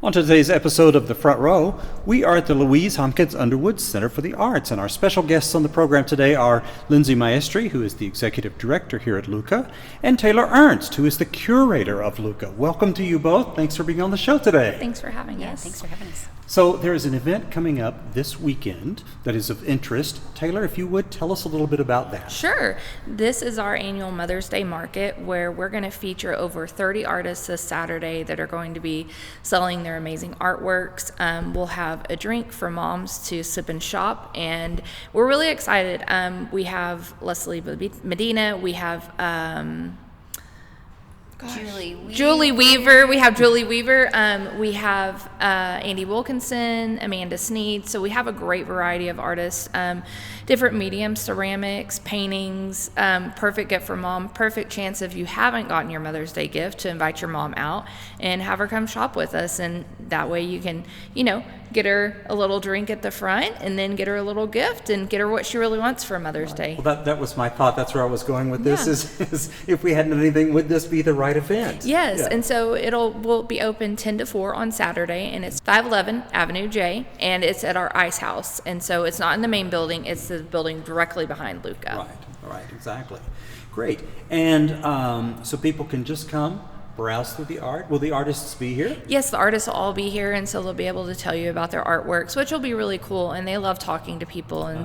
On today's episode of The Front Row, we are at the Louise Hopkins Underwood Center for the Arts, and our special guests on the program today are Lindsey Maestri, who is the executive director here at LUCA, and Taylor Ernst, who is the curator of LUCA. Welcome to you both. Thanks for being on the show today. Thanks for having us. Thanks for having us. So there is an event coming up this weekend that is of interest. Taylor, if you would, tell us a little bit about that. Sure. This is our annual Mother's Day market where we're going to feature over 30 artists this Saturday that are going to be selling their amazing artworks. We'll have a drink for moms to sip and shop, and we're really excited. We have Leslie Medina. We have Julie Weaver. We have Julie Weaver. We have Andy Wilkinson, Amanda Sneed. So we have a great variety of artists, different mediums, ceramics, paintings, perfect gift for mom, perfect chance if you haven't gotten your Mother's Day gift to invite your mom out and have her come shop with us. And that way you can, get her a little drink at the front and then get her a little gift and get her what she really wants for Mother's Day. Well, that was my thought. That's where I was going with this, is if we hadn't done anything, would this be the right event? Yes, and so we'll be open 10 to 4 on Saturday, and it's 511 Avenue J, and it's at our ice house. And so it's not in the main building, it's the building directly behind LUCA. Right, exactly. Great. And so people can just come, browse through the art. Will the artists be here? Yes, the artists will all be here, and so they'll be able to tell you about their artworks, which will be really cool, and they love talking to people. And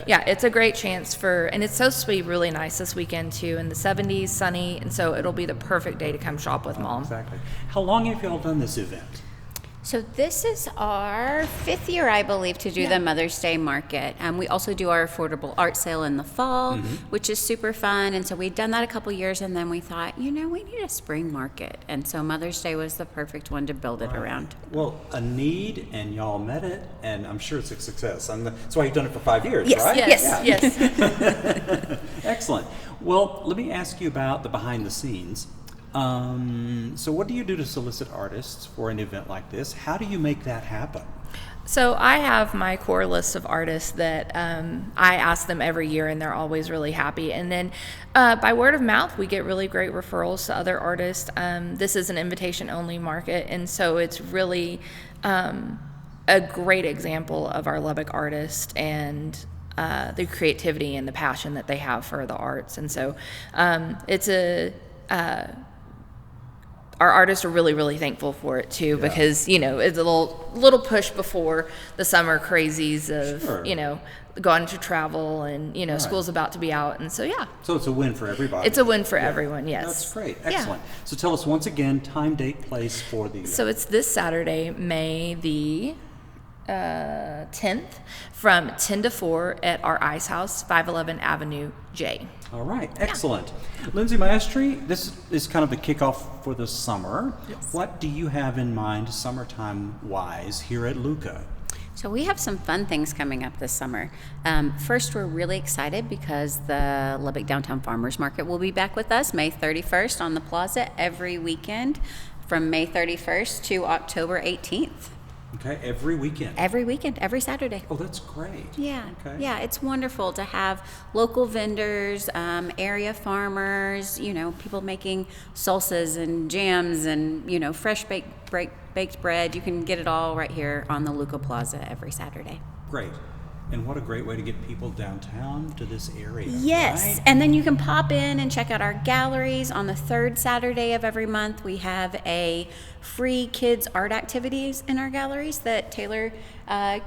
it's a great chance and it's supposed to be really nice this weekend too, in the 70s, sunny, and so it'll be the perfect day to come shop with mom. Exactly. How long have you all done this event? So this is our 5th year, I believe, to do the Mother's Day market. We also do our affordable art sale in the fall, which is super fun. And so we'd done that a couple years, and then we thought, we need a spring market. And so Mother's Day was the perfect one to build it around. Well, a need, and y'all met it, and I'm sure it's a success. That's why you've done it for 5 years, yes, right? Yes. Excellent. Well, let me ask you about the behind the scenes. So what do you do to solicit artists for an event like this? How do you make that happen? So I have my core list of artists that I ask them every year, and they're always really happy. And then by word of mouth, we get really great referrals to other artists. This is an invitation-only market, and so it's really a great example of our Lubbock artists and the creativity and the passion that they have for the arts. And so our artists are really, really thankful for it too, because it's a little push before the summer crazies of going to travel and school's about to be out, and so So it's a win for everybody. It's a win for everyone. Yes, that's great. Excellent. So tell us once again, time, date, place for the event. So it's this Saturday, May the 10th, from 10 to 4 at our ice house, 511 Avenue J. All right, excellent. Lindsey Maestri, this is kind of the kickoff for the summer. Yes. What do you have in mind summertime-wise here at LUCA? So we have some fun things coming up this summer. First, we're really excited because the Lubbock Downtown Farmers Market will be back with us May 31st on the plaza every weekend from May 31st to October 18th. Okay, every weekend? Every weekend, every Saturday. Oh, that's great. Yeah, okay. Yeah, it's wonderful to have local vendors, area farmers, people making salsas and jams and, fresh baked bread. You can get it all right here on the LUCA Plaza every Saturday. Great. And what a great way to get people downtown to this area. Yes, right? And then you can pop in and check out our galleries. On the 3rd Saturday of every month, we have a free kids art activities in our galleries that Taylor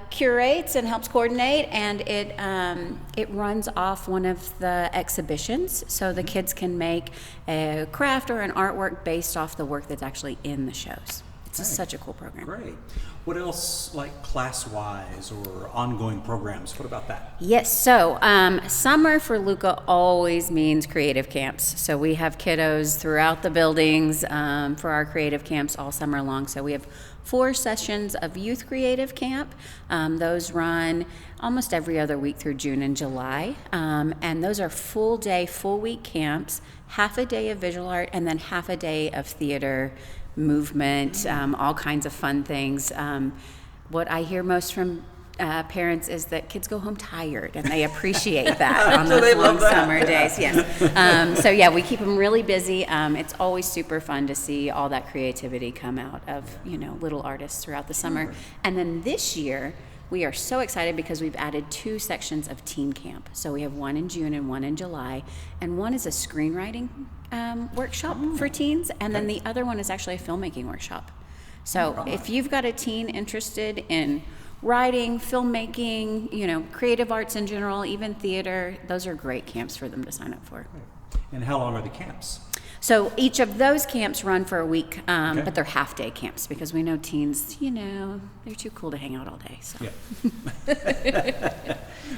curates and helps coordinate, and it runs off one of the exhibitions, so the kids can make a craft or an artwork based off the work that's actually in the shows. It's such a cool program. Great. What else, like class-wise or ongoing programs? What about that? Yes, so summer for LUCA always means creative camps. So we have kiddos throughout the buildings for our creative camps all summer long. So we have 4 sessions of youth creative camp. Those run almost every other week through June and July. And those are full day, full week camps, half a day of visual art, and then half a day of theater, movement, all kinds of fun things. What I hear most from parents is that kids go home tired, and they appreciate that on those long summer days. Yes. So yeah, we keep them really busy. It's always super fun to see all that creativity come out of little artists throughout the summer. And then this year, we are so excited because we've added 2 sections of teen camp. So we have one in June and one in July, and one is a screenwriting workshop for teens, and then the other one is actually a filmmaking workshop. So if you've got a teen interested in writing, filmmaking, creative arts in general, even theater, those are great camps for them to sign up for. And how long are the camps? So each of those camps run for a week, but they're half-day camps because we know teens, they're too cool to hang out all day. So. Yeah.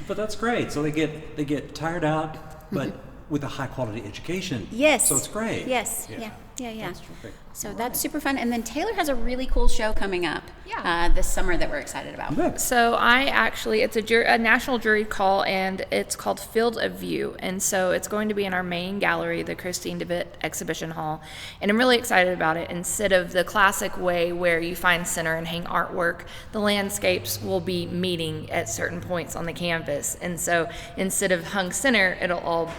But that's great. So they get tired out, but with a high-quality education. Yes. So it's great. Yes. Yeah. That's terrific. So that's super fun. And then Taylor has a really cool show coming up this summer that we're excited about. Good. So it's a national jury call, and it's called Field of View. And so it's going to be in our main gallery, the Christine DeWitt Exhibition Hall. And I'm really excited about it. Instead of the classic way where you find center and hang artwork, the landscapes will be meeting at certain points on the canvas. And so instead of hung center,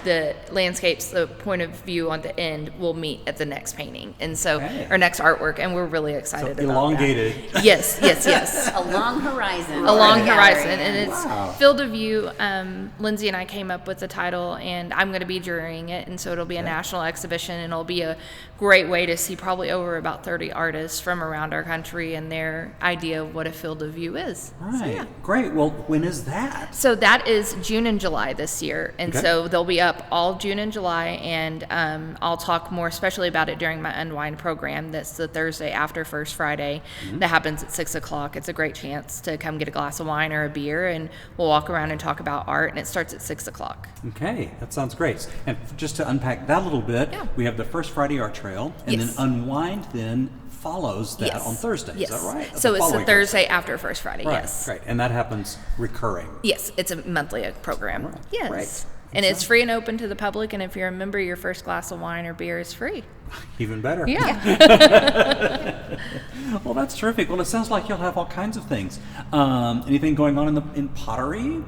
the landscapes, the point of view on the end will meet at the next painting. And so our next artwork, and we're really excited about elongated. that. Yes. A long horizon. A long horizon, and it's Field of View. Lindsey and I came up with the title, and I'm going to be jurying it, and so it'll be a national exhibition, and it'll be a great way to see probably over about 30 artists from around our country and their idea of what a Field of View is. Right. So, great. Well, when is that? So that is June and July this year, and so they'll be up all June and July, and I'll talk more especially about it during my Unwind program. That's the Thursday after First Friday. That happens at 6 o'clock. It's a great chance to come get a glass of wine or a beer, and we'll walk around and talk about art, and it starts at 6 o'clock. Okay, that sounds great. And just to unpack that a little bit, we have the First Friday Art Trail, and then Unwind then follows that on Thursday. Yes. Is that right? So it's the Thursday after First Friday, yes. Right, and that happens recurring. Yes, it's a monthly program. Right. Yes. Right. And it's free and open to the public, and if you're a member, your first glass of wine or beer is free. Even better. Yeah. Well, that's terrific. Well, it sounds like you'll have all kinds of things. Anything going on in pottery?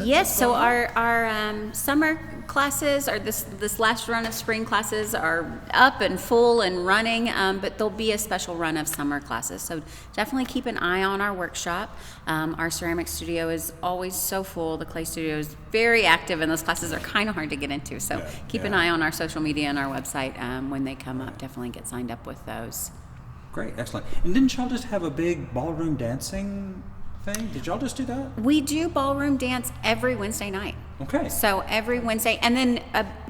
Yes, so our summer classes, or this last run of spring classes, are up and full and running, but there'll be a special run of summer classes. So definitely keep an eye on our workshop. Our ceramic studio is always so full. The clay studio is very active, and those classes are kind of hard to get into. So keep an eye on our social media and our website when they come up. Definitely get signed up with those. Great, excellent. And didn't y'all just have a big ballroom dancing thing? Did y'all just do that? We do ballroom dance every Wednesday night. Okay. So every Wednesday, and then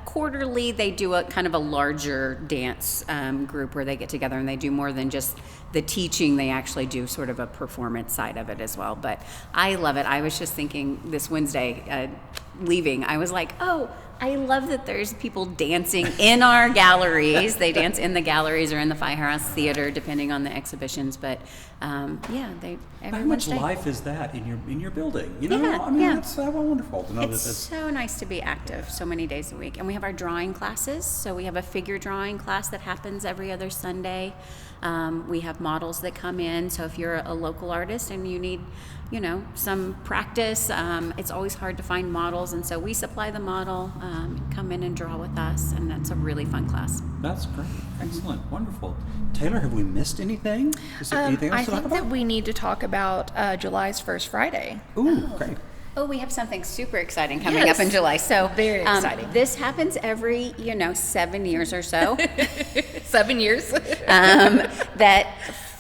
quarterly they do a kind of a larger dance group where they get together and they do more than just the teaching. They actually do sort of a performance side of it as well. But I love it. I was just thinking this Wednesday leaving, I was like, oh, I love that there's people dancing in our galleries. They dance in the galleries or in the Firehouse Theater, depending on the exhibitions. But every How much Wednesday. life is that in your building? You know, Yeah, I mean, yeah. it's wonderful to know It's that. so nice to be active so many days a week. And we have our drawing classes. So we have a figure drawing class that happens every other Sunday. We have models that come in. So if you're a local artist and you need, some practice, it's always hard to find models. And so we supply the model, come in and draw with us. And that's a really fun class. That's great. Excellent. Wonderful. Taylor, have we missed anything? Is there anything else I to talk think about? that we need to talk about July's First Friday. Ooh, great. Oh, we have something super exciting coming Yes. up in July. So Very exciting. This happens every, 7 years or so. 7 years. That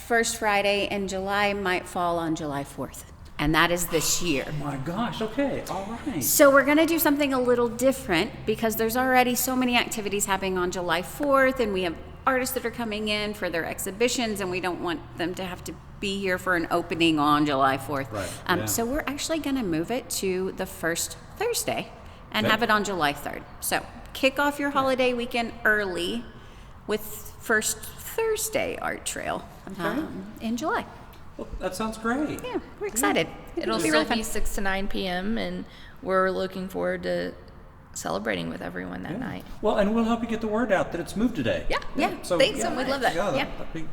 First Friday in July might fall on July 4th. And that is this year. Oh my gosh. Okay. All right. So we're going to do something a little different because there's already so many activities happening on July 4th, and we have artists that are coming in for their exhibitions, and we don't want them to have to be here for an opening on July 4th. Right, yeah. So we're actually going to move it to the first Thursday and Okay. have it on July 3rd. So kick off your holiday weekend early with First Thursday Art Trail in July. Well, that sounds great. Yeah, we're excited. It'll be still really fun. be 6 to 9 p.m. and we're looking forward to celebrating with everyone that night. Well, and we'll help you get the word out that it's moved today. Yeah, thanks, we'd love that. Yeah.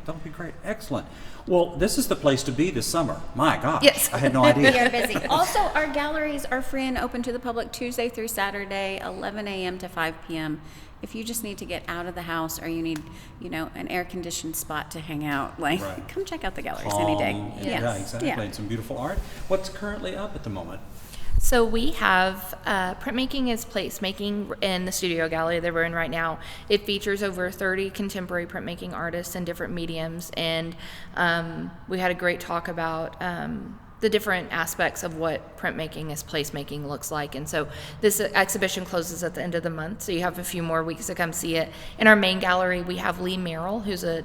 That'll be great. Excellent. Well, this is the place to be this summer. My gosh. Yes. I had no idea. We are busy. Also, our galleries are free and open to the public Tuesday through Saturday, 11 a.m. to 5 p.m. If you just need to get out of the house or you need, an air-conditioned spot to hang out, come check out the galleries any day. Yeah, exactly. And some beautiful art. What's currently up at the moment? So we have printmaking is placemaking in the studio gallery that we're in right now. It features over 30 contemporary printmaking artists in different mediums, and we had a great talk about the different aspects of what printmaking as placemaking looks like. And so this exhibition closes at the end of the month, so you have a few more weeks to come see it. In our main gallery, we have Lee Merrill, who's a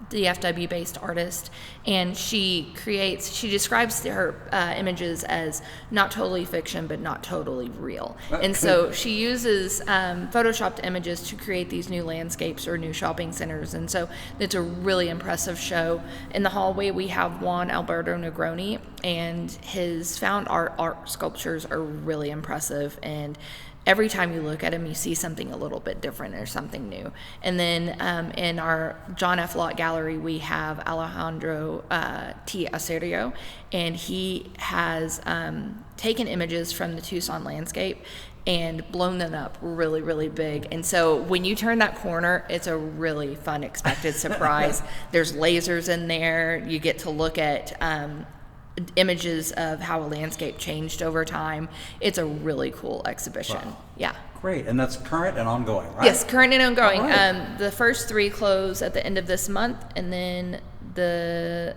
DFW-based artist, and she describes her images as not totally fiction, but not totally real. And so she uses photoshopped images to create these new landscapes or new shopping centers. And so it's a really impressive show. In the hallway, we have Juan Alberto Negroni, and his found art sculptures are really impressive. And every time you look at him, you see something a little bit different or something new. And then in our John F. Lott gallery, we have Alejandro T. Acerio, and he has taken images from the Tucson landscape and blown them up really, really big. And so when you turn that corner, it's a really fun, expected surprise. There's lasers in there. You get to look at images of how a landscape changed over time. It's a really cool exhibition. Wow. Yeah. Great. And that's current and ongoing, right? Yes, current and ongoing. Right. The first 3 close at the end of this month, and then the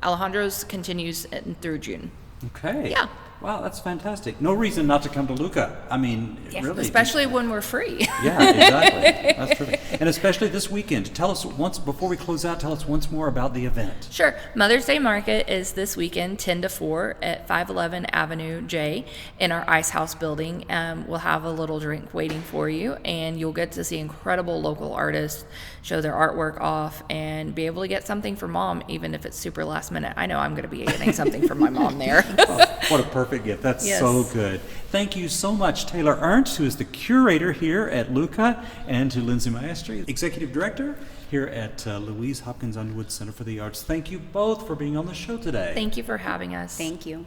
Alejandro's continues through June. Okay. Yeah. Wow, that's fantastic. No reason not to come to Luca. I mean, really. Especially when we're free. Yeah, exactly. That's terrific. And especially this weekend. Tell us before we close out, tell us once more about the event. Sure. Mother's Day Market is this weekend, 10 to 4 at 511 Avenue J in our Ice House building. We'll have a little drink waiting for you, and you'll get to see incredible local artists show their artwork off and be able to get something for mom, even if it's super last minute. I know I'm going to be getting something for my mom there. Oh, what a perfect gift. That's so good. Thank you so much, Taylor Ernst, who is the curator here at Luca, and to Lindsey Maestri, executive director here at Louise Hopkins Underwood Center for the Arts. Thank you both for being on the show today. Thank you for having us. Thank you.